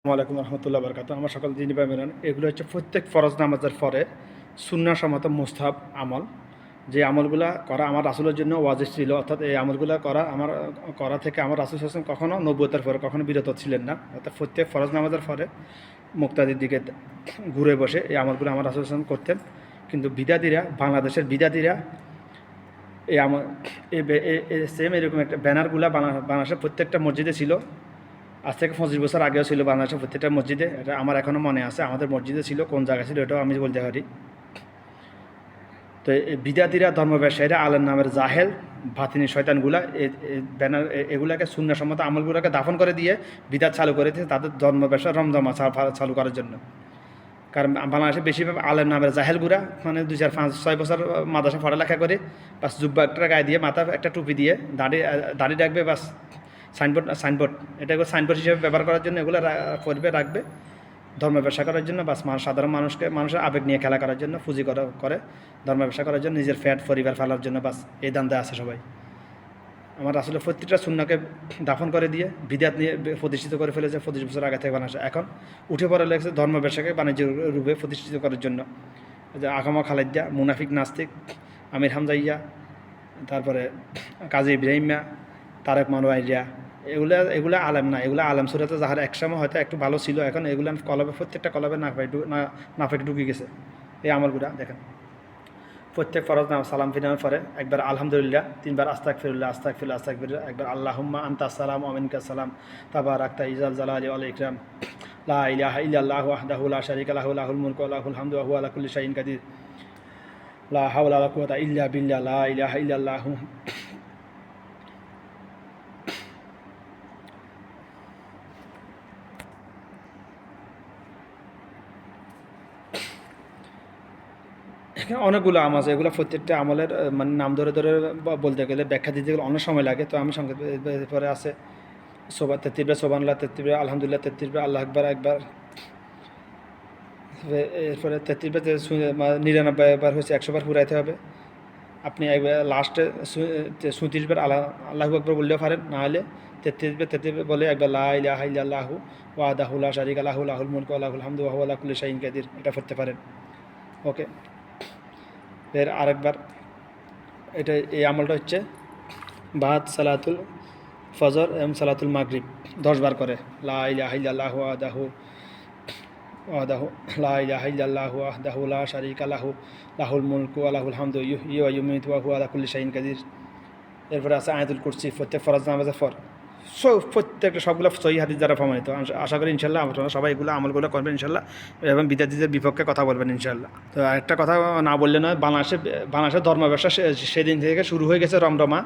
আসসালামু আলাইকুম রহমতুল্লাহ বরকাতুহু। আমার সকল দিনী ভাই বোনেরা, এগুলো হচ্ছে প্রত্যেক ফরজ নামাজের পরে সুন্নাহ সম্মত মুস্তাহাব আমল। যে আমলগুলা করা আমার রাসূলের জন্য ওয়াজিব ছিল, অর্থাৎ এই আমলগুলা করা থেকে আমার রাসূল সাল্লাল্লাহু আলাইহি ওয়াসাল্লাম কখনো নবুয়তের পরে কখনো বিরত ছিলেন না। অর্থাৎ প্রত্যেক ফরজ নামাজের পরে মুক্তাদির দিকে ঘুরে বসে এই আমলগুলো আমার রাসূল সাল্লাল্লাহু আলাইহি ওয়াসাল্লাম করতেন। কিন্তু বিদাতিরা, বাংলাদেশের বিদাতিরা এই আমল সেম এরকম একটা ব্যানারগুলা বাংলাদেশের প্রত্যেকটা মসজিদে ছিল। আজ থেকে 25 বছর আগেও ছিল বাংলাদেশের প্রত্যেকটা মসজিদে। এটা আমার এখনও মনে আছে, আমাদের মসজিদে ছিল, কোন জায়গায় ছিল এটাও আমি বলতে পারি। তো এই বিদাতিরা, ধর্ম ব্যবসায়ীরা, আলের নামের জাহেল ভাতিনি শয়তানগুলা ব্যানার এগুলাকে সুন্নাহসম্মত আমলগুলোকে দাফন করে দিয়ে বিদাত চালু করে দিয়েছে তাদের ধর্ম ব্যবসা রমজমা চালু করার জন্য। কারণ বাংলাদেশে বেশিরভাগ আলেম নামের জাহেলগুরা মানে 2-4-5-6 বছর মাদ্রাসা পড়ালেখা করে বাস জুব্বা একটা গায়ে দিয়ে, মাথা একটা টুপি দিয়ে, দাড়ি রাখবে, বাস সাইনবোর্ড এটা সাইনবোর্ড হিসেবে ব্যবহার করার জন্য এগুলো করবে, রাখবে ধর্ম ব্যবসা করার জন্য, বাস সাধারণ মানুষের আবেগ নিয়ে খেলা করার জন্য, পুঁজি করে ধর্ম ব্যবসা করার জন্য, নিজের ফ্যাট পরিবার ফেলার জন্য, বাস এই দান্দায় আছে সবাই। আমার আসলে প্রত্যেকটা সুন্নাহকে দাফন করে দিয়ে বিদাত নিয়ে প্রতিষ্ঠিত করে ফেলেছে 25 বছর আগে থেকে বাংলাদেশে। এখন উঠে পড়ে লেগেছে ধর্ম ব্যবসাকে বাণিজ্য রূপে প্রতিষ্ঠিত করার জন্য। যে আকামা খালেদা, মুনাফিক নাস্তিক, আমির হামজাইয়া, তারপরে কাজী ইব্রাহিমিয়া, তারেক মানোয়াইয়া, এগুলা আলেম না, এগুলো আলেম সুরাতে যাহার একসময় হয়তো একটু ভালো ছিল, এখন এগুলো কলবে, প্রত্যেকটা কলবে নাফাই ঢুকে গেছে। এই আমলগুলা দেখেন, প্রত্যেক ফরজ নাম সালাম ফিরানোর পরে একবার আলহামদুলিল্লাহ, 3বার আস্তাগফিরুল্লাহ, একবার আল্লাহুম্মা আনতা সালাম ওয়া মিনকা সালাম তাবারাকতা ইজাল জালালি ওয়াল ইকরাম লা ইলাহা ইল্লাল্লাহু ওয়াহদাহু লা শারীকা লাহু লাহুল মুলকু ওয়া লাহুল হামদু ওয়া হুয়া আলা কুল্লি শাইইন কাদির লা হাওলা ওয়া লা কুওয়াতা ইল্লা বিল্লাহ লা ইলাহা ইল্লাল্লাহু। এখানে অনেকগুলো আম আছে, এগুলো প্রত্যেকটা আমলের মানে নাম ধরে বলতে গেলে, ব্যাখ্যা দিতে গেলে অনেক সময় লাগে। তো আমি সংক্ষেপ, এরপরে আছে 33বার সুবহানাল্লাহ, 33বার আলহামদুলিল্লাহ, 33বার আল্লাহু আকবার একবার, এরপরে 33বার 99বার হচ্ছে 100বার পুরাইতে হবে। আপনি একবার লাস্টে 37বার আল্লাহু আকবার বললেও পারেন, না হলে 33বার বলে একবার লা ইলাহা ইল্লাল্লাহু ওয়াহদাহু লা শারীকা লাহু লাহুল মুলকু ওয়া লাহুল হামদু ওয়া হুয়া আলা কুল্লি শাইইন কাদির, এটা পড়তে পারেন। ওকে, এর আরেকবার এই আমলটা হচ্ছে বাদ সালাতুল ফজর এবং সালাতুল মাগরিব 10 বার করে লা ইলাহা ইল্লাল্লাহু ওয়াহদাহু লা ইলাহা ইল্লাল্লাহু ওয়াহদাহু লা শারীকা লাহু লাহুল মুলকু ওয়া লাহুল হামদু ইউহয়ি ওয়া ইউমীতু ওয়া হুয়া আলা কুল্লি শাইইন কাদির। এরপরে আছে আয়াতুল কুরসি, প্রত্যেক ফরজ নামাজের পর। প্রত্যেকটা সবগুলো সহিহ হাদিস দ্বারা প্রমাণিত। আশা করি ইনশাল্লাহ আপনারা সবাই এগুলো আমলগুলো করবেন ইনশাল্লাহ, এবং বিদ্যার্থীদের বিপক্ষে কথা বলবেন ইনশাল্লাহ। তো একটা কথা না বললে নয়, বাংলাদেশের ধর্ম ব্যবসা সেদিন থেকে শুরু হয়ে গেছে রমরমা।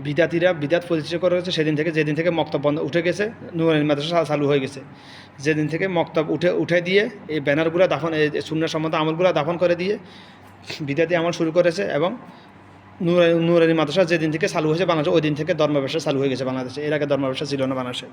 বিদাতিরা বিদাত প্রতিষ্ঠা করা হয়েছে সেদিন থেকে, যেদিন থেকে মক্তব বন্ধ উঠে গেছে, নূরানী মাদ্রাসা চালু হয়ে গেছে, যেদিন থেকে মক্তব উঠে দিয়ে এই ব্যানারগুলো দাফন, এই সুন্নাহ সম্মত আমলগুলো দাফন করে দিয়ে বিদাতি আমল শুরু করেছে। এবং নূরানী মাদ্রাসা যেদিন থেকে চালু হয়েছে বাংলাদেশে, ওই দিন থেকে ধর্ম ব্যবসা চালু হয়ে গেছে বাংলাদেশে। এর আগে ধর্ম ব্যবসা ছিল না বাংলাদেশে।